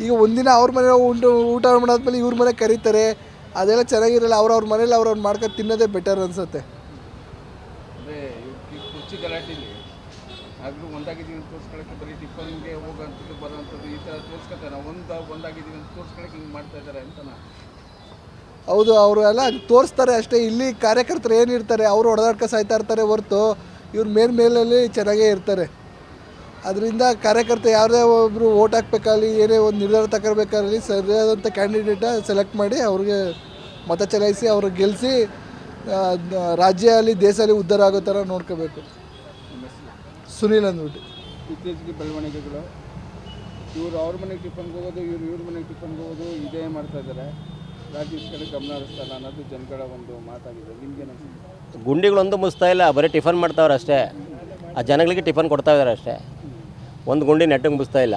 ಈಗ ಒಂದಿನ ಅವ್ರ ಮನೆ ಊಟ ಮಾಡಾದ್ಮೇಲೆ ಇವ್ರ ಮನೆ ಕರೀತಾರೆ, ಅದೆಲ್ಲ ಚೆನ್ನಾಗಿರಲ್ಲ. ಅವ್ರವ್ರ ಮನೇಲಿ ಅವ್ರವ್ರು ಮಾಡ್ಕೊಂಡು ತಿನ್ನೋದೇ ಬೆಟರ್ ಅನಿಸುತ್ತೆ. ಅದೇ ಕುರ್ಚಿ ಗಲಾಟೆಲಿ ಆದರೂ ಒಂದಾಗಿದ್ದೀವಿ ಅಂತ ತೋರಿಸ್ಕೊಳ್ಳೋಕ್ಕೆ ಬರೀ ಟಿಫನ್ಗೆ ಹೋಗೋಂಥದ್ದು ಬರೋವಂಥದ್ದು ಈ ಥರ ತೋರಿಸ್ಕೊತಾರೆ. ಒಂದಾಗಿದ್ದೀವಿ ಅಂತ ತೋರಿಸ್ಕೊಳ್ಳೋಕೆ ಹಿಂಗೆ ಮಾಡ್ತಾ ಇದ್ದಾರೆ ಅಂತನಾ? ಹೌದು, ಅವರು ಎಲ್ಲ ತೋರಿಸ್ತಾರೆ ಅಷ್ಟೇ. ಇಲ್ಲಿ ಕಾರ್ಯಕರ್ತರು ಏನಿರ್ತಾರೆ ಅವರು ಹೊಡೆದಾಡ್ಕ ಸಾಯ್ತಾ ಇರ್ತಾರೆ ಹೊರತು ಇವ್ರ ಮೇಲಲ್ಲಿ ಚೆನ್ನಾಗೇ ಇರ್ತಾರೆ. ಅದರಿಂದ ಕಾರ್ಯಕರ್ತ ಯಾವುದೇ ಒಬ್ಬರು ಓಟ್ ಹಾಕ್ಬೇಕಾಗಲಿ, ಏನೇ ಒಂದು ನಿರ್ಧಾರ ತಗೊಳ್ಬೇಕಾಗಲಿ ಸರಿಯಾದಂಥ ಕ್ಯಾಂಡಿಡೇಟ ಸೆಲೆಕ್ಟ್ ಮಾಡಿ ಅವ್ರಿಗೆ ಮತ ಚಲಾಯಿಸಿ ಅವ್ರಿಗೆ ಗೆಲ್ಲಿಸಿ ರಾಜ್ಯ ಅಲ್ಲಿ ದೇಶ ಅಲ್ಲಿ ಉದ್ಧಾರ ಆಗೋ ಥರ ನೋಡ್ಕೋಬೇಕು. ಸುನೀಲ್ ಅಂದ್ಬಿಟ್ಟು. ಇತ್ತೀಚೆಗೆ ಬೆಳವಣಿಗೆಗಳು ಇವರು ಅವ್ರ ಮನೆಗೆ ಟಿಫನ್ಗೆ ಹೋಗೋದು, ಇವ್ರ ಮನೆಗೆ ಟಿಫನ್ಗೆ ಹೋಗೋದು ಇದೇ ಮಾಡ್ತಾ ಇದ್ದಾರೆ. ರಾಜೇಶ್ ಕಡೆ ಗಮನ ಹರಿಸ್ತಲ್ಲ ಅನ್ನೋದು ಜನಗಳ ಒಂದು ಮಾತಾಗಿದೆ. ನಿಮ್ಗೇನು ಅನ್ಸುತ್ತೆ? ಗುಂಡಿಗಳೊಂದು ಮುಸ್ತಾ ಇಲ್ಲ, ಬರೀ ಟಿಫನ್ ಮಾಡ್ತಾವ್ರೆ ಅಷ್ಟೇ. ಆ ಜನಗಳಿಗೆ ಟಿಫನ್ ಕೊಡ್ತಾ ಇದ್ದಾರೆ ಅಷ್ಟೇ. ಒಂದು ಗುಂಡಿ ನೆಟ್ಟಿಗೆ ಮುಗಿಸ್ತಾ ಇಲ್ಲ.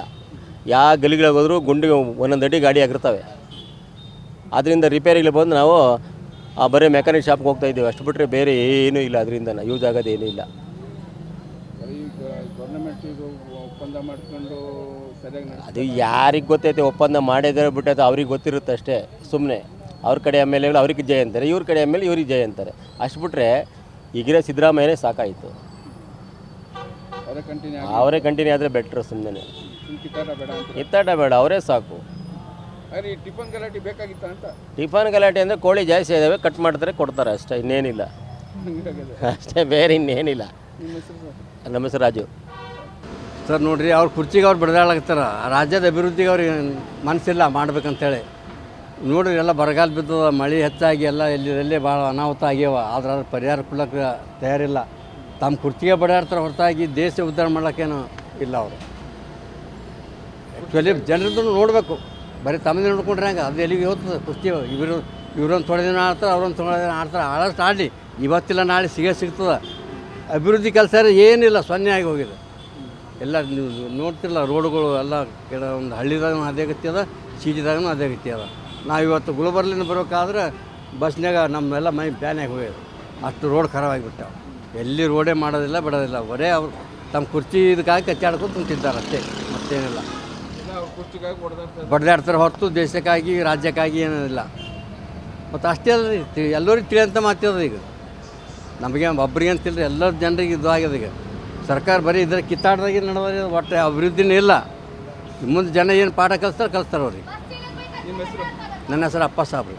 ಯಾವ ಗಲಿಗಳಿಗೆ ಹೋದರೂ ಗುಂಡಿ ಒಂದೊಂದು ಅಡಿ ಗಾಡಿ ಆಗಿರ್ತವೆ. ಅದರಿಂದ ರಿಪೇರಿಗೆ ಬಂದು ನಾವು ಬರೀ ಮೆಕ್ಯಾನಿಕ್ ಶಾಪ್ಗೆ ಹೋಗ್ತಾ ಇದ್ದೀವಿ ಅಷ್ಟು ಬಿಟ್ಟರೆ ಬೇರೆ ಏನೂ ಇಲ್ಲ. ಅದರಿಂದ ಯೂಸ್ ಆಗೋದು ಏನೂ ಇಲ್ಲ. ಗೌರ್ಮೆಂಟ್ ಇದು ಒಪ್ಪಂದ ಮಾಡ್ಕೊಂಡು ಸರಿಯಾಗಿ ಅದು ಯಾರಿಗೆ ಗೊತ್ತೈತೆ ಒಪ್ಪಂದ ಮಾಡಿದರೆ ಬಿಟ್ಟೈತೆ ಅವ್ರಿಗೆ ಗೊತ್ತಿರುತ್ತೆ ಅಷ್ಟೇ. ಸುಮ್ಮನೆ ಅವ್ರ ಕಡೆ ಎಮ್ ಎಲ್ ಎಗಳು ಅವ್ರಿಗೆ ಜಯ ಅಂತಾರೆ, ಇವ್ರ ಕಡೆ ಎಮ್ ಎಲ್ ಇವ್ರಿಗೆ ಜಯ ಅಂತಾರೆ. ಅಷ್ಟು ಬಿಟ್ಟರೆ ಈಗಿರೋ ಸಿದ್ದರಾಮಯ್ಯನೇ ಸಾಕಾಯಿತು. ಅವರೇ ಕಂಟಿನ್ಯೂ ಆದರೆ ಬೆಟ್ರು. ಸುಮ್ಮನೆ ಕಿತ್ತಾಟ ಬೇಡ, ಅವರೇ ಸಾಕು. ಟಿಫನ್ ಗಲಾಟೆ ಬೇಕಾಗಿತ್ತ ಅಂತ? ಟಿಫನ್ ಗಲಾಟೆ ಅಂದರೆ ಕೋಳಿ ಜಾಸ್ತಿ ಇದ್ದಾವೆ, ಕಟ್ ಮಾಡ್ತಾರೆ ಕೊಡ್ತಾರೆ ಅಷ್ಟೇ, ಇನ್ನೇನಿಲ್ಲ ಅಷ್ಟೇ, ಬೇರೆ ಇನ್ನೇನಿಲ್ಲ. ನಮ್ಮ ಹೆಸರು ರಾಜು ಸರ್. ನೋಡಿರಿ, ಅವ್ರ ಕುರ್ಚಿಗೆ ಅವ್ರು ಬಡ್ದಾಡಾಕತ್ತಾರ. ರಾಜ್ಯದ ಅಭಿವೃದ್ಧಿಗೆ ಅವ್ರಿಗೆ ಮನಸ್ಸಿಲ್ಲ ಮಾಡ್ಬೇಕಂತೇಳಿ. ನೋಡಿರಿ, ಎಲ್ಲ ಬರಗಾಲ ಬಿದ್ದದ, ಮಳೆ ಹೆಚ್ಚಾಗಿ ಎಲ್ಲ ಎಲ್ಲೇ ಭಾಳ ಅನಾಹುತ ಆಗ್ಯಾವ. ಆದ್ರೆ ಅದ್ರ ಪರಿಹಾರ ಕೊಡೋಕ್ಕೆ ತಯಾರಿಲ್ಲ. ತಮ್ಮ ಕುರ್ಚಿಗೆ ಬಡಾಡ್ತಾರೆ ಹೊರತಾಗಿ ದೇಶ ಉದ್ಧಾರ ಮಾಡೋಕ್ಕೇನು ಇಲ್ಲ. ಅವರು ಆ್ಯಕ್ಚುಲಿ ಜನರದ್ದು ನೋಡಬೇಕು, ಬರೀ ತಮ್ಮದೇ ನೋಡ್ಕೊಂಡ್ರೆ ಹಂಗೆ ಅದು ಎಲ್ಲಿಗೆ ಹೋಗ್ತದೆ ಕುಸ್ತಿ. ಇವ್ರೊಂದು ಥೋಡೆ ದಿನ ಆಡ್ತಾರೆ, ಅವ್ರೊಂದು ಥೋಡೆ ದಿನ ಆಡ್ತಾರೆ. ಆಡಷ್ಟು ಆಡಲಿ, ಇವತ್ತಿಲ್ಲ ನಾಳೆ ಸಿಗ್ತದೆ. ಅಭಿವೃದ್ಧಿ ಕೆಲಸ ಏನಿಲ್ಲ, ಸೊನ್ನೆ ಆಗಿ ಹೋಗಿದೆ. ಎಲ್ಲ ನೀವು ನೋಡ್ತಿಲ್ಲ, ರೋಡ್ಗಳು ಎಲ್ಲ ಒಂದು ಹಳ್ಳಿದಾಗೂ ಅದೇ ಗತಿ ಅದ, ಸಿಟಿದಾಗೂ ಅದೇ ಗತಿ ಅದ. ನಾವು ಇವತ್ತು ಗುಲ್ಬರ್ಲಿಂದ ಬರೋಕ್ಕಾದ್ರೆ ಬಸ್ನಾಗ ನಮ್ಮೆಲ್ಲ ಮೈ ಬ್ಯಾನಾಗಿ ಹೋಗ್ಯದ. ಅಷ್ಟು ರೋಡ್ ಖರಾಬಾಗಿಬಿಟ್ಟಾವ. ಎಲ್ಲಿ ರೋಡೇ ಮಾಡೋದಿಲ್ಲ ಬಿಡೋದಿಲ್ಲ. ಬರೇ ಅವ್ರು ತಮ್ಮ ಕುರ್ಚಿ ಇದಕ್ಕಾಗಿ ಕಚ್ಚಾಡ್ಕೊಂಡು ಕುಂತಿದ್ದಾರೆ ಅಷ್ಟೇ, ಮತ್ತೇನಿಲ್ಲ. ಬಡ್ದಾಡ್ತಾರೆ ಹೊರತು ದೇಶಕ್ಕಾಗಿ ರಾಜ್ಯಕ್ಕಾಗಿ ಏನಿಲ್ಲ. ಮತ್ತು ಅಷ್ಟೇ ಅಲ್ಲ ರೀ, ಎಲ್ಲರಿಗೆ ತಿಳಿಯಂತ ಮಾತಿರೋದು ಈಗ. ನಮಗೆ ಒಬ್ಬರಿಗೆ ಅಂತಿಲ್ಲ, ಎಲ್ಲ ಜನರಿಗೆ ಇದು ಆಗಿದೆ. ಈಗ ಸರ್ಕಾರ ಬರೀ ಇದರ ಕಿತ್ತಾಡ್ದಾಗೆ ನಡೆದ, ಒಟ್ಟು ಅಭಿವೃದ್ಧಿನೇ ಇಲ್ಲ. ಮುಂದೆ ಜನ ಏನು ಪಾಠ ಕಲಿಸ್ತಾರೆ ಅವ್ರಿಗೆ. ನಿಮ್ಮ ಹೆಸರು? ನನ್ನ ಹೆಸರು ಅಪ್ಪ ಸಾಬ್ರು.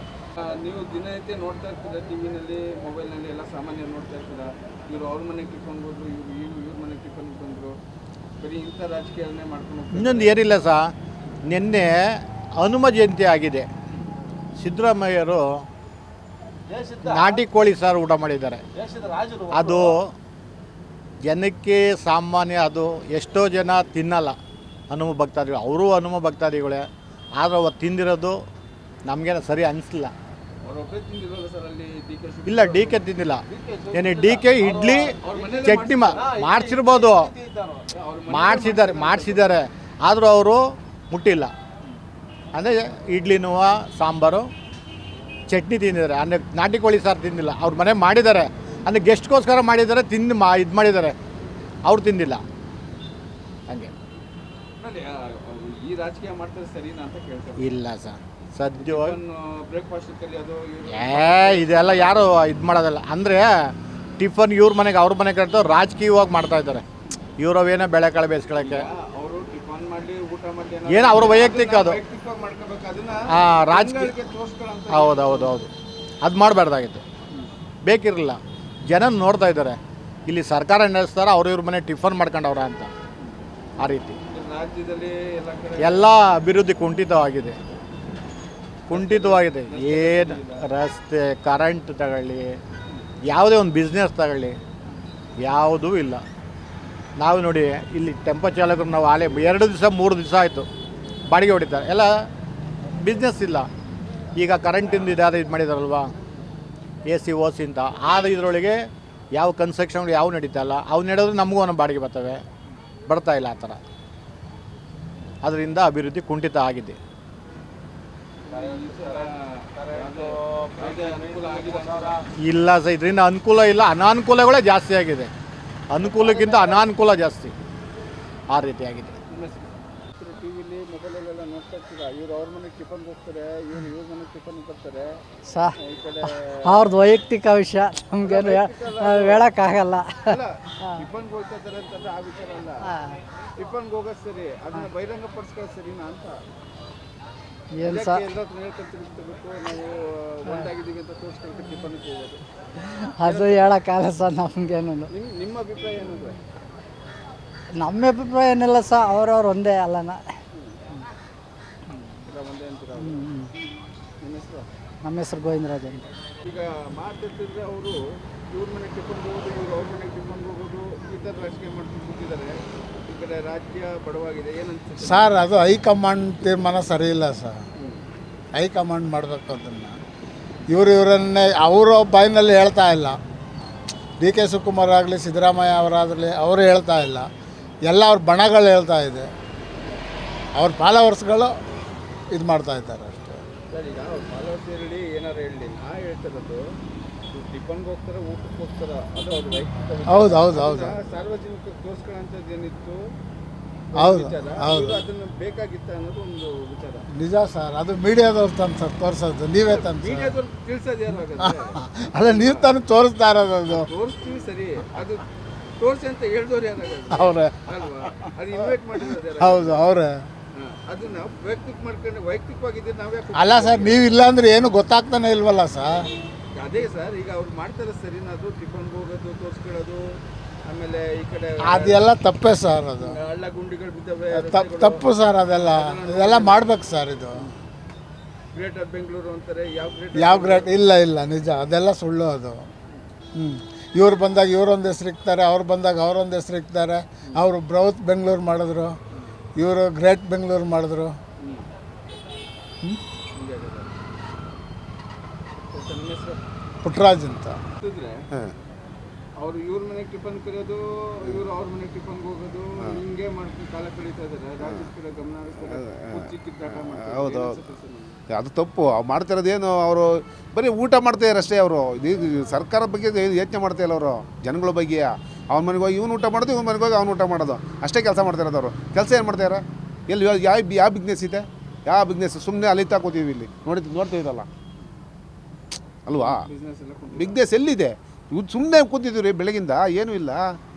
ನೀವು ದಿನನಿತ್ಯ ನೋಡ್ತಾ ಇರ್ತೀರ, ಟಿ ವಿನಲ್ಲಿ ಮೊಬೈಲ್ನಲ್ಲಿ ಎಲ್ಲ ಸಾಮಾನ್ಯ ನೋಡ್ತಾ ಇರ್ತೀರ. ಇವರು ಅವ್ರ ಮನೆಗೆ ಟಿಫನ್ ಹೋದ್ರು, ಇವ್ರ ಮನೆಗೆ ಟಿಫನ್ ಬಂದರು. ಬರೀ ಇಂಥ ರಾಜಕೀಯನೇ ಮಾಡ್ಕೊಂಡು ಇನ್ನೊಂದು ಏನಿಲ್ಲ ನಿನ್ನೆ ಹನುಮ ಜಯಂತಿ ಆಗಿದೆ. ಸಿದ್ದರಾಮಯ್ಯರು ನಾಟಿ ಕೋಳಿ ಸಾರು ಊಟ ಮಾಡಿದ್ದಾರೆ. ಅದು ಜನಕ್ಕೆ ಸಾಮಾನ್ಯ, ಅದು ಎಷ್ಟೋ ಜನ ತಿನ್ನಲ್ಲ ಹನುಮ ಭಕ್ತಾದಿಗಳು. ಅವರು ಹನುಮ ಭಕ್ತಾದಿಗಳೇ, ಆದರೆ ಅವತ್ತು ತಿಂದಿರೋದು ನಮಗೇನು ಸರಿ ಅನಿಸಲಿಲ್ಲ. ಇಲ್ಲ, ಡಿ ಕೆ ತಿಂದಿಲ್ಲ. ಏನು ಡಿ ಕೆ ಇಡ್ಲಿ ಚಟ್ನಿ ಮಾಡಿಸಿರ್ಬೋದು, ಮಾಡಿಸಿದ್ದಾರೆ, ಆದರೂ ಅವರು ಮುಟ್ಟಿಲ್ಲ. ಅಂದರೆ ಇಡ್ಲಿನೂ ಸಾಂಬಾರು ಚಟ್ನಿ ತಿಂದಿದ್ದಾರೆ, ಅಂದರೆ ನಾಟಿ ಕೋಳಿ ಸಾರು ತಿಂದಿಲ್ಲ. ಅವ್ರ ಮನೆ ಮಾಡಿದ್ದಾರೆ, ಅಂದರೆ ಗೆಸ್ಟ್ಗೋಸ್ಕರ ಮಾಡಿದ್ದಾರೆ, ಇದು ಮಾಡಿದ್ದಾರೆ, ಅವ್ರು ತಿಂದಿಲ್ಲ. ಹಾಗೆ ಈ ರಾಜಕೀಯ ಮಾಡ್ತಾರೆ ಸರಿನಾ ಅಂತ ಕೇಳ್ತಾರೆ. ಇಲ್ಲ ಸದ್ಯವಾಗಿ ಬ್ರೇಕ್ಫಾಸ್ಟ್ ಇದೆಲ್ಲ ಯಾರು ಇದು ಮಾಡೋದಲ್ಲ. ಅಂದರೆ ಟಿಫನ್ ಇವ್ರ ಮನೆಗೆ ಅವ್ರ ಮನೆಗೆ ಕಟ್ತಾರೆ, ರಾಜಕೀಯವಾಗಿ ಮಾಡ್ತಾ ಇದ್ದಾರೆ. ಇವರವೇನೋ ಬೆಳೆಕಾಳು ಬೇಯಿಸ್ಕೊಳ್ಳೋಕ್ಕೆ ಅವರು ಟಿಫನ್ ಮಾಡಲಿ ಊಟ ಮಾಡಲಿ ಏನೋ ಅವ್ರ ವೈಯಕ್ತಿಕ ಅದು. ಹಾಂ, ರಾಜಕೀಯ. ಹೌದು, ಅದು ಮಾಡಬಾರ್ದಾಗಿತ್ತು, ಬೇಕಿರಲಿಲ್ಲ. ಜನ ನೋಡ್ತಾ ಇದ್ದಾರೆ, ಇಲ್ಲಿ ಸರ್ಕಾರ ನಡೆಸ್ತಾರೆ, ಇವ್ರ ಮನೆ ಟಿಫನ್ ಮಾಡ್ಕೊಂಡವ್ರ ಅಂತ. ಆ ರೀತಿ ರಾಜ್ಯದಲ್ಲಿ ಎಲ್ಲ ಅಭಿವೃದ್ಧಿ ಕುಂಠಿತವಾಗಿದೆ. ಏನು ರಸ್ತೆ, ಕರೆಂಟ್ ತಗೊಳ್ಳಿ, ಯಾವುದೇ ಒಂದು ಬಿಸ್ನೆಸ್ ತಗೊಳ್ಳಿ, ಯಾವುದೂ ಇಲ್ಲ. ನಾವು ನೋಡಿ, ಇಲ್ಲಿ ಟೆಂಪೋ ಚಾಲಕರು ನಾವು 2 ದಿವಸ 3 ದಿವಸ ಆಯಿತು ಬಾಡಿಗೆ ಹೊಡಿತಾರೆ. ಎಲ್ಲ ಬಿಸ್ನೆಸ್ ಇಲ್ಲ. ಈಗ ಕರೆಂಟಿಂದ ಇದಾದ ಇದು ಮಾಡಿದಾರಲ್ವ, AC OC ಅಂತ. ಆದರೆ ಇದರೊಳಗೆ ಯಾವ ಕನ್ಸ್ಟ್ರಕ್ಷನ್ಗಳು ಯಾವ ನಡೀತಾ ಇಲ್ಲ. ಅವು ನಡೆದ್ರೆ ನಮಗೂ ಒಂದು ಬಾಡಿಗೆ ಬರ್ತಾ ಇಲ್ಲ ಆ ಥರ. ಅದರಿಂದ ಅಭಿವೃದ್ಧಿ ಕುಂಠಿತ ಆಗಿದೆ. ಇಲ್ಲ ಇದರಿಂದ ಅನುಕೂಲ ಇಲ್ಲ, ಅನಾನುಕೂಲಗಳೇ ಜಾಸ್ತಿ ಆಗಿದೆ. ಅನುಕೂಲಕ್ಕಿಂತ ಅನಾನುಕೂಲ ಜಾಸ್ತಿ, ಆ ರೀತಿ ಆಗಿದೆ. ಟಿವಿಲಿ ಮೊಬೈಲಲ್ಲಿ ಟಿವಿಗಳೆಲ್ಲ ನೋಡ್ತಾ ಇರ್ತೀರಾ, ಇವ್ರು ಅವ್ರ ಮನೆಗೆ ಟಿಫನ್ಗೆ ಹೋಗ್ತಾರೆ, ಇವ್ರ ಮನೆಗೆ ಟಿಫನ್ ಬರ್ತಾರೆ. ಈ ಕಡೆ ಅವ್ರದ್ದು ವೈಯಕ್ತಿಕ ವಿಷಯ ನಮಗೇನು ಹೇಳೋಕ್ಕಾಗಲ್ಲ. ಅಲ್ಲ, ಟಿಫನ್ಗೆ ಹೋಗ್ತಾ ಇದ್ದಾರೆ ಅಂತಂದ್ರೆ ಆ ವಿಚಾರ ಅಲ್ಲ. ಟಿಫನ್ಗೆ ಹೋಗೋದು ಸರಿ, ಅದನ್ನ ಬಹಿರಂಗ ಪಡಿಸ್ಕೊಳ್ಳೋದು ಸರಿನಾ ಅಂತ. ಏನು ಸಹ ಎಲ್ಲರ ಹತ್ರ ಹೇಳ್ಕೊಳ್ತಿರ್ಬೇಕು, ನಾವು ಒಂದಾಗಿದ್ದೀವಿ ಅಂತ ತೋರಿಸ್ಕೊಂಡು ಟಿಫನ್ಗೆ ಹೋಗೋದು. ಅದು ಹೇಳೋಕ್ಕಾಗಲ್ಲ ಸರ್ ನಮಗೇನು. ನಿಮ್ಮ ಅಭಿಪ್ರಾಯ ಏನಂದ್ರೆ? ನಮ್ಮ ಅಭಿಪ್ರಾಯ ಏನಿಲ್ಲ ಸರ್, ಅವ್ರವ್ರು ಒಂದೇ ಅಲ್ಲನ. ಒಂದೇ ಅಂತೀರ? ನಿಮ್ಮ ಹೆಸರು? ನಮ್ಮ ಹೆಸರು ಗೋವಿಂದರಾಜ್ ಅಂತ. ಈಗ ಮಾತಾಡ್ತಿದ್ರೆ ಅವರು ಇವ್ರ ಮನೆಗೆ ಟಿಫನ್ಗೆ ಹೋಗೋದು, ಇವ್ರು ಅವ್ರ ಮನೆಗೆ ಟಿಫನ್ಗೆ ಹೋಗೋದು, ಈ ಥರ ರಾಜಕೀಯ ಮಾಡ್ಕೊಂಡು ಕೂತಿದ್ದಾರೆ. ಈ ಕಡೆ ರಾಜ್ಯ ಬಡವಾಗಿದೆ, ಏನಂತ ಸರ್ ಅದು ಹೈಕಮಾಂಡ್ ತೀರ್ಮಾನ ಸರಿ ಇಲ್ಲ ಸರ್. ಹೈಕಮಾಂಡ್ ಮಾಡಬೇಕು ಅದನ್ನು. ಇವರನ್ನೇ ಅವರು ಬಾಯಿನಲ್ಲಿ ಹೇಳ್ತಾ ಇಲ್ಲ. ಡಿ ಕೆ ಶಿವಕುಮಾರ್ ಆಗಲಿ, ಸಿದ್ದರಾಮಯ್ಯ ಅವರಾಗಲಿ ಅವರು ಹೇಳ್ತಾ ಇಲ್ಲ. ಎಲ್ಲ ಅವ್ರ ಬಣಗಳು ಹೇಳ್ತಾ ಇದೆ. ಅವ್ರ ಫಾಲೋವರ್ಸ್ಗಳು ಇದು ಮಾಡ್ತಾ ಇದ್ದಾರೆ ಅಷ್ಟೇ. ಸರ್, ಈಗ ಅವ್ರು ಫಾಲೋವರ್ಸ್ ಹೇಳಿ ಏನಾರು ಹೇಳಲಿ, ನಾ ಹೇಳ್ತಿರೋದು ಟಿಫನ್ಗೆ ಹೋಗ್ತಾರೆ, ಊಟಕ್ಕೆ ಹೋಗ್ತಾರ, ಅದು ಅವ್ರ ವೈಯಕ್ತಿಕ. ಹೌದು ಹೌದು ಹೌದು ಸಾರ್ವಜನಿಕ ತೋರಿಸ್ಕೊಳ್ಳೋಂಥದ್ದು ಏನಿತ್ತು, ಹೌದು ಹೌದು, ಅದನ್ನು ಬೇಕಾಗಿತ್ತ ಅನ್ನೋದು ಒಂದು ವಿಚಾರ. ನಿಜ ಸರ್, ಅದು ಮೀಡಿಯಾದವ್ರು ತಂದು ಸರ್ ತೋರಿಸೋದು, ನೀವೇ ತಂದು ಸರ್. ಮೀಡಿಯಾದವ್ರು ತಿಳಿಸೋದು ಯಾರು ಹಾಗಾದ್ರೆ? ಅಲ್ಲ, ನೀವು ತಂದು ತೋರಿಸ್ತಾ ಇರೋದು. ಅದು ತೋರಿಸ್ತೀವಿ ಸರಿ, ಅದು ತೋರಿಸಿ ಅಂತ ಹೇಳಿದವ್ರು ಯಾರಾಗಲ್ಲ ಅವರೇ ಅಲ್ವಾ? ಅದು ಇನ್ವೈಟ್ ಮಾಡಿರೋದು ಯಾರು? ಹೌದು ಅವರೇ. ಅದನ್ನ ವೈಯಕ್ತಿಕವಾಗಿದ್ದರೆ ನಾವೇ. ಅಲ್ಲ ಸರ್, ನೀವು ಇಲ್ಲ ಅಂದ್ರೆ ಏನು ಗೊತ್ತಾಗ್ತಾನೆ ಇಲ್ವಲ್ಲ ಸರ್. ಅದೇ ಸರ್, ಈಗ ಅವ್ರು ಮಾಡ್ತಾರೆ ಸರಿನಾ? ಅದು ಟಿಫನ್ಗೆ ಹೋಗೋದು, ತೋರಿಸ್ಕೊಳ್ಳೋದು, ಆಮೇಲೆ ಈ ಕಡೆ ಅದೆಲ್ಲ ತಪ್ಪೇ ಸರ್. ಅದು ಹಳ್ಳ ಗುಂಡಿಗಳು ಬಿದ್ದಾವೆ, ತಪ್ಪು ಸರ್. ಇದೆಲ್ಲ ಮಾಡ್ಬೇಕು ಸರ್. ಇದು ಗ್ರೇಟರ್ ಬೆಂಗಳೂರು ಅಂತಾರೆ. ಯಾವ ಗ್ರೇಟ್ ಇಲ್ಲ ಇಲ್ಲ, ನಿಜ, ಅದೆಲ್ಲ ಸುಳ್ಳು ಅದು. ಇವ್ರು ಬಂದಾಗ ಇವರೊಂದು ಹೆಸ್ರು ಇಕ್ತಾರೆ, ಅವ್ರು ಬಂದಾಗ ಅವರೊಂದು ಹೆಸ್ರು ಇಕ್ತಾರೆ. ಅವರು ಬೃಹತ್ ಬೆಂಗಳೂರು ಮಾಡಿದ್ರು, ಇವರು ಗ್ರೇಟ್ ಬೆಂಗಳೂರು ಮಾಡಿದ್ರು. ಪುಟ್ಟರಾಜ್ ಅಂತ. ಅವರು ಇವ್ರ ಮನೆಗೆ ಟಿಫನ್ ಕರೆಯೋದು, ಇವರು ಅವ್ರ ಮನೆಗೆ ಟಿಫನ್ಗೆ ಹೋಗೋದು, ಹಿಂಗೆ ಮಾಡ್ಕೊಂಡು ಕಾಲ ಕಳೀತಾ ಇದ್ದಾರೆ. ರಾಜ್ಯದ ಕಡೆ ಗಮನ ಹರಿಸ್ತಾರೆ, ಕಿತ್ತಾಟ ಮಾಡ್ತಾರೆ. ಹೌದು, ಅದು ತಪ್ಪು. ಅವ್ರು ಮಾಡ್ತಿರೋದೇನು, ಅವರು ಬರೀ ಊಟ ಮಾಡ್ತಾಯಿದ್ದಾರೆ ಅಷ್ಟೇ. ಅವರು ಸರ್ಕಾರದ ಬಗ್ಗೆ ಯೋಚನೆ ಮಾಡ್ತಾಯಿಲ್ಲ ಅವರು, ಜನಗಳ ಬಗ್ಗೆ. ಅವ್ನ ಮನೆಗೆ ಹೋಗಿ ಇವ್ನು ಊಟ ಮಾಡೋದು, ಇವ್ನ ಮನೆಗೆ ಹೋಗಿ ಅವ್ನು ಊಟ ಮಾಡೋದು, ಅಷ್ಟೇ ಕೆಲಸ ಮಾಡ್ತಿರೋದು ಅವರು. ಕೆಲಸ ಏನು ಮಾಡ್ತಾಯಿದ್ದಾರೆ? ಎಲ್ಲಿ ಯಾವ ಬಿಸ್ನೆಸ್ ಇದೆ? ಯಾವ ಬಿಸ್ನೆಸ್? ಸುಮ್ಮನೆ ಅಲಿತಾ ಕೂತೀವಿ ಇಲ್ಲಿ, ನೋಡ್ತೀವಲ್ಲ ಅಲ್ವಾ? ಬಿಸ್ನೆಸ್ ಎಲ್ಲಿದೆ? ಇವ್ರು ಸುಮ್ಮನೆ ಕೂತಿದ್ದೀವಿ ರೀ ಬೆಳಗಿಂದ, ಏನೂ ಇಲ್ಲ.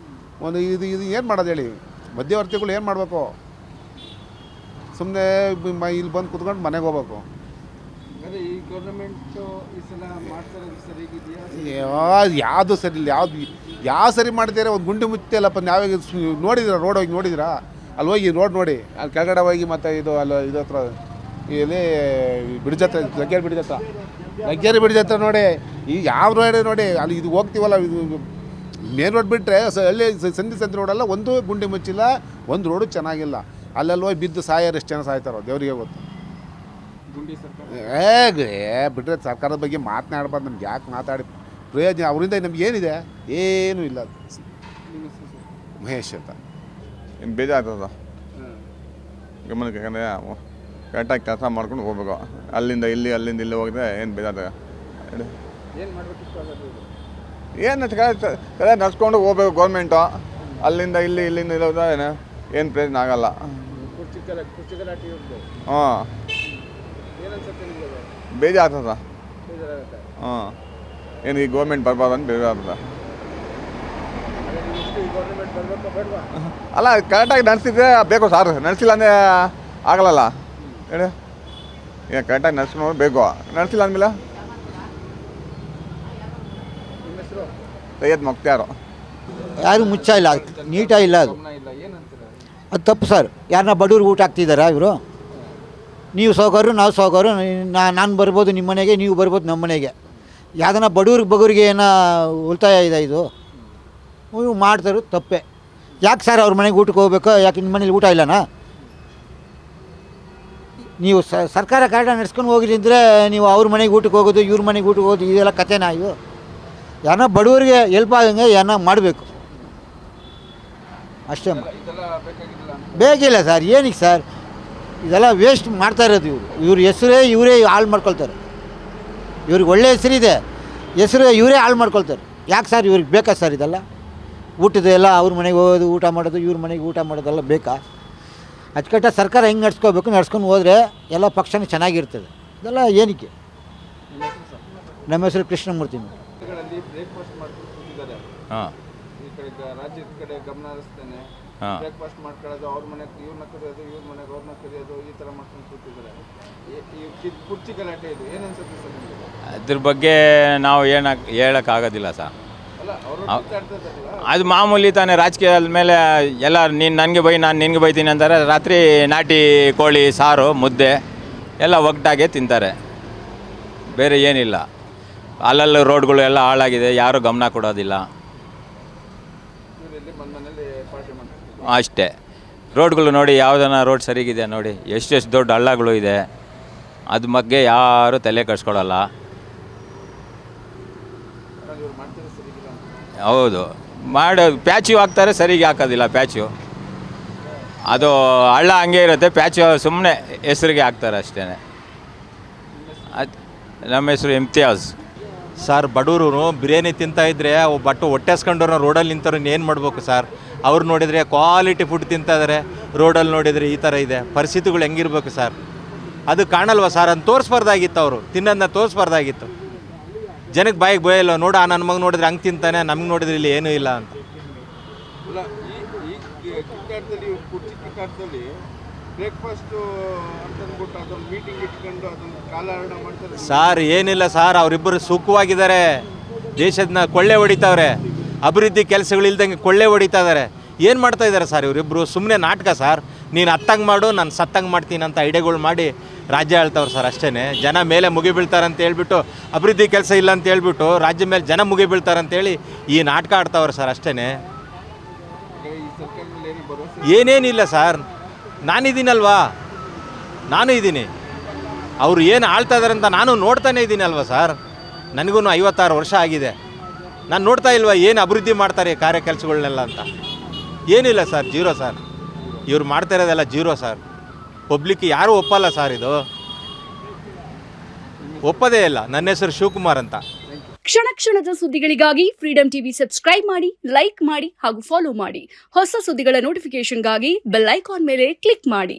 ಒಂದು ಇದು ಏನು ಮಾಡೋದು ಹೇಳಿ? ಮಧ್ಯವರ್ತಿಗಳು ಏನು ಮಾಡಬೇಕು? ಸುಮ್ಮನೆ ಇಲ್ಲಿ ಬಂದು ಕೂತ್ಕೊಂಡು ಮನೆಗೆ ಹೋಗ್ಬೇಕು. ಈ ಗೌರ್ಮೆಂಟ್ ಈ ಸಲ ಮಾಡ್ತಾರೆ ಸರಿಗಿದೆಯಾ? ಯಾವುದು ಸರಿ ಇಲ್ಲ. ಯಾವ ಸರಿ ಮಾಡ್ತೀರಾ? ಒಂದು ಗುಂಡಿ ಮುಚ್ಚಿ ಅಲ್ಲಪ್ಪ. ನಾವೇ ನೋಡಿದಿರ? ರೋಡ್ ಹೋಗಿ ನೋಡಿದಿರಾ? ಅಲ್ಲಿ ಹೋಗಿ ರೋಡ್ ನೋಡಿ, ಅಲ್ಲಿ ಕೆಳಗಡೆ ಹೋಗಿ ಮತ್ತೆ ಇದು ಅಲ್ಲಿ ಇದು ಹತ್ರ ಇಲ್ಲಿ ಬ್ರಿಡ್ಜ್ ಹತ್ರ, ಲಗ್ಗೇರಿ ಬ್ರಿಡ್ಜ್ ಹತ್ರ ನೋಡಿ. ಈಗ ಯಾವ ರೋಡ್ ನೋಡಿ, ಅಲ್ಲಿ ಇದು ಹೋಗ್ತೀವಲ್ಲ, ಇದು ಮೇನ್ ರೋಡ್ ಬಿಟ್ಟರೆ ಹಳ್ಳಿ ಸಂಧಿ ರೋಡೆಲ್ಲ ಒಂದು ಗುಂಡಿ ಮುಚ್ಚಿಲ್ಲ, ಒಂದು ರೋಡು ಚೆನ್ನಾಗಿಲ್ಲ. ಅಲ್ಲೆಲ್ಲ ಹೋಗಿ ಬಿದ್ದು ಸಾಯೋರು ಎಷ್ಟು ಜನ ಸಾಯ್ತಾರೋ ದೇವರಿಗೆ ಗೊತ್ತು. ಬಿಟ್ಟರೆ ಸರ್ಕಾರದ ಬಗ್ಗೆ ಮಾತನಾಡ್ಬಾರ್ದು. ನಮ್ಗೆ ಯಾಕೆ ಮಾತಾಡಿ ಪ್ರಯೋಜನ? ಅವರಿಂದ ನಮ್ಗೆ ಏನಿದೆ? ಏನೂ ಇಲ್ಲ. ಮಹೇಶ್ ಅಂತ. ಏನು ಬೇಜಾರ್ತದ ಗಮನಕ್ಕೆ, ಯಾಕಂದರೆ ಕರೆಕ್ಟಾಗಿ ಕೆಲಸ ಮಾಡ್ಕೊಂಡು ಹೋಗ್ಬೇಕು. ಅಲ್ಲಿಂದ ಇಲ್ಲಿ ಹೋಗಿದ್ರೆ ಏನು ಬೇಜಾರ್ತದೆ? ಏನು ಕರೆ ನಡ್ಸ್ಕೊಂಡು ಹೋಗ್ಬೇಕು ಗೌರ್ಮೆಂಟು. ಅಲ್ಲಿಂದ ಇಲ್ಲಿಂದ ಹೋದ್ರೆ ಏನು ಪ್ರಯೋಜನ ಆಗಲ್ಲ. ಹಾಂ, ಬೇಜಾರ್ತದ. ಹಾಂ, ಏನು ಈ ಗೌರ್ಮೆಂಟ್ ಬರ್ಬಾರ್ದು ಅಂತ ಬೇಜಾರ್ತದ. ಅಲ್ಲ, ಕರೆಕ್ಟಾಗಿ ನಡೆಸಿದ್ರೆ ಬೇಕು ಸರ್. ನಡೆಸಿಲ್ಲ ಅಂದರೆ ಆಗಲ್ಲ ಹೇಳಿ. ಈಗ ಕರೆಕ್ಟಾಗಿ ನಡೆಸ್ಕೊಂಡು ಬೇಕು. ನಡೆಸಿಲ್ಲ ಅಂದಮೇಲೆ ಸೈಯದ್ ಮುಕ್ತಿಯಾರು. ಯಾರು ಮುಚ್ಚ ಇಲ್ಲ, ನೀಟಾಗಿ ಇಲ್ಲ. ಅದು ತಪ್ಪು ಸರ್. ಯಾರನ್ನ ಬಡವ್ರಿಗೆ ಊಟ ಹಾಕ್ತಿದ್ದಾರಾ ಇವರು? ನೀವು ಸೌಕರ್ಯ, ನಾವು ಸೌಕರ್ಯ. ನಾನು ಬರ್ಬೋದು ನಿಮ್ಮ ಮನೆಗೆ, ನೀವು ಬರ್ಬೋದು ನಮ್ಮ ಮನೆಗೆ. ಯಾವ್ದನ್ನ ಬಡವ್ರಿಗೆ ಏನೋ ಉಳಿತಾಯ ಇದೆ ಇದು? ನೀವು ಮಾಡ್ತಾರೆ ತಪ್ಪೆ. ಯಾಕೆ ಸರ್ ಅವ್ರ ಮನೆಗೆ ಊಟಕ್ಕೆ ಹೋಗ್ಬೇಕು? ಯಾಕೆ ನಿಮ್ಮ ಮನೇಲಿ ಊಟ ಇಲ್ಲನಾ? ನೀವು ಸರ್ಕಾರ ಕಾರ್ಡ ನಡೆಸ್ಕೊಂಡು ಹೋಗಿದ್ರೆ ನೀವು ಅವ್ರ ಮನೆಗೆ ಊಟಕ್ಕೆ ಹೋಗೋದು, ಇವ್ರ ಮನೆಗೆ ಊಟಕ್ಕೆ ಹೋಗೋದು, ಇದೆಲ್ಲ ಕಥೆನಾ ಇವು? ಯಾರನ್ನ ಬಡವರಿಗೆ ಹೆಲ್ಪ್ ಆಗಂಗೆ ಯಾರನ್ನ ಮಾಡಬೇಕು ಅಷ್ಟೇ. ಬೇಕಿಲ್ಲ ಸರ್. ಏನಕ್ಕೆ ಸರ್ ಇದೆಲ್ಲ ವೇಸ್ಟ್ ಮಾಡ್ತಾ ಇರೋದು? ಇವ್ರ ಹೆಸರೇ ಇವರೇ ಹಾಳು ಮಾಡ್ಕೊಳ್ತಾರೆ. ಇವ್ರಿಗೆ ಒಳ್ಳೆ ಹೆಸರಿದೆ, ಹೆಸರು ಇವರೇ ಹಾಳು ಮಾಡ್ಕೊಳ್ತಾರೆ. ಯಾಕೆ ಸರ್ ಇವ್ರಿಗೆ ಬೇಕಾ ಸರ್ ಇದೆಲ್ಲ? ಊಟದ ಎಲ್ಲ ಅವ್ರ ಮನೆಗೆ ಹೋಗೋದು, ಊಟ ಮಾಡೋದು, ಇವ್ರ ಮನೆಗೆ ಊಟ ಮಾಡೋದೆಲ್ಲ ಬೇಕಾ? ಅಚ್ಚುಕಟ್ಟಾಗಿ ಸರ್ಕಾರ ಹೆಂಗೆ ನಡ್ಸ್ಕೋಬೇಕು ನಡ್ಸ್ಕೊಂಡು ಹೋದರೆ ಎಲ್ಲ ಪಕ್ಷನೂ ಚೆನ್ನಾಗಿರ್ತದೆ. ಇದೆಲ್ಲ ಏನಕ್ಕೆ? ನಮ್ಮ ಹೆಸರು ಕೃಷ್ಣಮೂರ್ತಿ. ಬ್ರೇಕ್ಫಾಸ್ಟ್ ಮಾಡ್ಕೊಂಡು ಕೂತಿದ್ದಾರೆ. ಹಾಂ ಈ ಕಡೆ ರಾಜ್ಯದ ಕಡೆ ಗಮನ ಹರಿಸ್ತಾನೆ. ಹಾಂ ಬ್ರೇಕ್ಫಾಸ್ಟ್ ಮಾಡ್ಕೊಳ್ಳೋದು, ಅವ್ರ ಮನೆಗೆ ಇವ್ರನ್ನ ಕರೆಯೋದು, ಇವ್ರ ಮನೆಗೆ ಅವ್ರನ್ನ ಕರೆಯೋದು, ಈ ಥರ ಮಾಡ್ಕೊಂಡು ಕೂತಿದ್ದಾರೆ. ಈ ಕುರ್ಚಿ ಗಲಾಟೆ ಇದು ಏನು ಅನ್ಸುತ್ತೆ ಸರ್ ನಿಮಗೆ? ಅದ್ರ ಬಗ್ಗೆ ನಾವು ಹೇಳೋಕ್ಕಾಗೋದಿಲ್ಲ ಸರ್. ಅಲ್ಲ ಅವರು ಮಾತಾಡ್ತಿದ್ದಾರಲ್ಲ, ಅದು ಮಾಮೂಲಿ ತಾನೇ. ರಾಜಕೀಯದ ಮೇಲೆ ಎಲ್ಲ ನೀನು ನನಗೆ ಬೈ ನಾನು ನಿನಗೆ ಬೈತೀನಿ ಅಂತಾರೆ. ರಾತ್ರಿ ನಾಟಿ ಕೋಳಿ ಸಾರು ಮುದ್ದೆ ಎಲ್ಲ ಒಗ್ಗಟ್ಟಾಗೆ ತಿಂತಾರೆ, ಬೇರೆ ಏನಿಲ್ಲ. ಅಲ್ಲಲ್ಲಿ ರೋಡ್ಗಳು ಎಲ್ಲ ಹಾಳಾಗಿದೆ, ಯಾರೂ ಗಮನ ಕೊಡೋದಿಲ್ಲ ಇವರಲ್ಲಿ ಮನೇಲಿ ಪಾರ್ಟಿ ಮಾಡ್ತಾರೆ ಅಷ್ಟೇ. ರೋಡ್ಗಳು ನೋಡಿ, ಯಾವುದನ್ನ ರೋಡ್ ಸರಿಗಿದೆ ನೋಡಿ, ಎಷ್ಟೆಷ್ಟು ದೊಡ್ಡ ಹಳ್ಳಗಳು ಇದೆ, ಅದ್ರ ಬಗ್ಗೆ ಯಾರೂ ತಲೆ ಕೆಡಿಸ್ಕೊಡಲ್ಲ. ಇವ್ರು ಮಾಡ್ತಾರೆ ಸರಿಗಿಲ್ಲ ಅಂತ. ಹೌದು, ಪ್ಯಾಚು ಹಾಕ್ತಾರೆ, ಸರಿಗೆ ಹಾಕೋದಿಲ್ಲ ಪ್ಯಾಚು. ಅದು ಹಳ್ಳ ಹಂಗೆ ಇರುತ್ತೆ, ಪ್ಯಾಚು ಸುಮ್ಮನೆ ಹೆಸ್ರಿಗೆ ಹಾಕ್ತಾರೆ ಅಷ್ಟೇ. ಅದು ನಮ್ಮ ಹೆಸರು ಇಮ್ತಿಯಾಜ್. ಸರ್, ಬಡವರು ಬಿರಿಯಾನಿ ತಿಂತಾಯಿದ್ರೆ ಹೊಟ್ಟೆ ಹಸ್ಕೊಂಡವ್ರನ್ನ ರೋಡಲ್ಲಿ ನಿಂತವ್ರು ಏನು ಮಾಡಬೇಕು ಸರ್? ಅವ್ರು ನೋಡಿದರೆ ಕ್ವಾಲಿಟಿ ಫುಡ್ ತಿಂತಾಯಿದ್ದಾರೆ, ರೋಡಲ್ಲಿ ನೋಡಿದರೆ ಈ ಥರ ಇದೆ. ಪರಿಸ್ಥಿತಿಗಳು ಹೆಂಗಿರ್ಬೇಕು ಸರ್? ಅದು ಕಾಣಲ್ವ ಸರ್? ಅಂತ ತೋರಿಸ್ಬಾರ್ದಾಗಿತ್ತು, ಅವರು ತಿನ್ನೋದನ್ನ ತೋರಿಸ್ಬಾರ್ದಾಗಿತ್ತು. ಜನಕ್ಕೆ ಬಾಯಿಗೆ ಬಯಲ್ಲ. ನೋಡು, ನನ್ನ ಮಗ ನೋಡಿದ್ರೆ ಹಂಗೆ ತಿಂತಾನೆ, ನಮ್ಗೆ ನೋಡಿದ್ರೆ ಇಲ್ಲಿ ಏನೂ ಇಲ್ಲ ಅಂತ. ಅಲ್ಲ, ಈ ಕಿಕ್ಕಾಟದಲ್ಲಿ, ಕುರ್ಚಿ ಕಿಕ್ಕಾಟದಲ್ಲಿ ಬ್ರೇಕ್ಫಾಸ್ಟು ಅಂತಂದ್ಬಿಟ್ಟು ಅದೊಂದು ಮೀಟಿಂಗ್ ಇಟ್ಕೊಂಡು ಅದೊಂದು ಕಾಲಹರಣ ಮಾಡ್ತಾರೆ ಸಾರ್. ಏನಿಲ್ಲ ಸಾರ್, ಅವರಿಬ್ಬರು ಸುಖವಾಗಿದ್ದಾರೆ. ದೇಶದನ್ನ ಕೊಳ್ಳೆ ಹೊಡಿತಾವ್ರೆ, ಅಭಿವೃದ್ಧಿ ಕೆಲಸಗಳಿಲ್ದಂಗೆ ಕೊಳ್ಳೆ ಹೊಡಿತಾ ಇದ್ದಾರೆ. ಏನು ಮಾಡ್ತಾ ಇದ್ದಾರೆ ಸರ್ ಇವರಿಬ್ಬರು? ಸುಮ್ಮನೆ ನಾಟಕ ಸರ್. ನೀನು ಹತ್ತಂಗೆ ಮಾಡು, ನಾನು ಸತ್ತಂಗೆ ಮಾಡ್ತೀನಿ ಅಂತ ಐಡಿಯಾಗಳು ಮಾಡಿ ರಾಜ್ಯ ಆಳ್ತಾವ್ರು ಸರ್ ಅಷ್ಟೇ. ಜನ ಮೇಲೆ ಮುಗಿ ಬೀಳ್ತಾರೆ ಅಂತ ಹೇಳ್ಬಿಟ್ಟು, ಅಭಿವೃದ್ಧಿ ಕೆಲಸ ಇಲ್ಲ ಅಂತ ಹೇಳ್ಬಿಟ್ಟು ರಾಜ್ಯ ಮೇಲೆ ಜನ ಮುಗಿ ಬೀಳ್ತಾರೆ ಅಂತೇಳಿ ಈ ನಾಟಕ ಆಡ್ತಾವ್ರೆ ಸರ್ ಅಷ್ಟೇ. ಈ ಸರ್ಕಾರ ಮೇಲೆ ಏನು ಭರವಸೆ? ಏನೇನಿಲ್ಲ ಸರ್, ನಾನಿದ್ದೀನಲ್ವಾ, ನಾನು ಇದ್ದೀನಿ. ಅವರು ಏನು ಆಳ್ತಾ ಇದ್ದಾರೆ ಅಂತ ನಾನು ನೋಡ್ತಾನೆ ಇದ್ದೀನಿ ಅಲ್ವಾ ಸರ್. ನನಗೂ 56 ವರ್ಷ ಆಗಿದೆ. ನಾನು ನೋಡ್ತಾ ಇಲ್ವಾ ಏನು ಅಭಿವೃದ್ಧಿ ಮಾಡ್ತಾರೆ ಕಾರ್ಯ ಕೆಲಸಗಳನ್ನೆಲ್ಲ ಅಂತ? ಏನಿಲ್ಲ ಸರ್, ಜೀರೋ ಸರ್. ಇವ್ರು ಮಾಡ್ತಾ ಇರೋದೆಲ್ಲ ಜೀರೋ ಸರ್. ಪಬ್ಲಿಕ್ ಯಾರೂ ಒಪ್ಪಲ್ಲ ಸರ್, ಇದು ಒಪ್ಪದೇ ಇಲ್ಲ. ನನ್ನ ಹೆಸರು ಶಿವಕುಮಾರ್ ಅಂತ. ಕ್ಷಣ ಕ್ಷಣದ ಸುದ್ದಿಗಳಿಗಾಗಿ ಫ್ರೀಡಂ ಟಿವಿ ಸಬ್ಸ್ಕ್ರೈಬ್ ಮಾಡಿ, ಲೈಕ್ ಮಾಡಿ ಹಾಗೂ ಫಾಲೋ ಮಾಡಿ. ಹೊಸ ಸುದ್ದಿಗಳ ನೋಟಿಫಿಕೇಶನ್ಗಾಗಿ ಬೆಲ್ ಐಕಾನ್ ಮೇಲೆ ಕ್ಲಿಕ್ ಮಾಡಿ.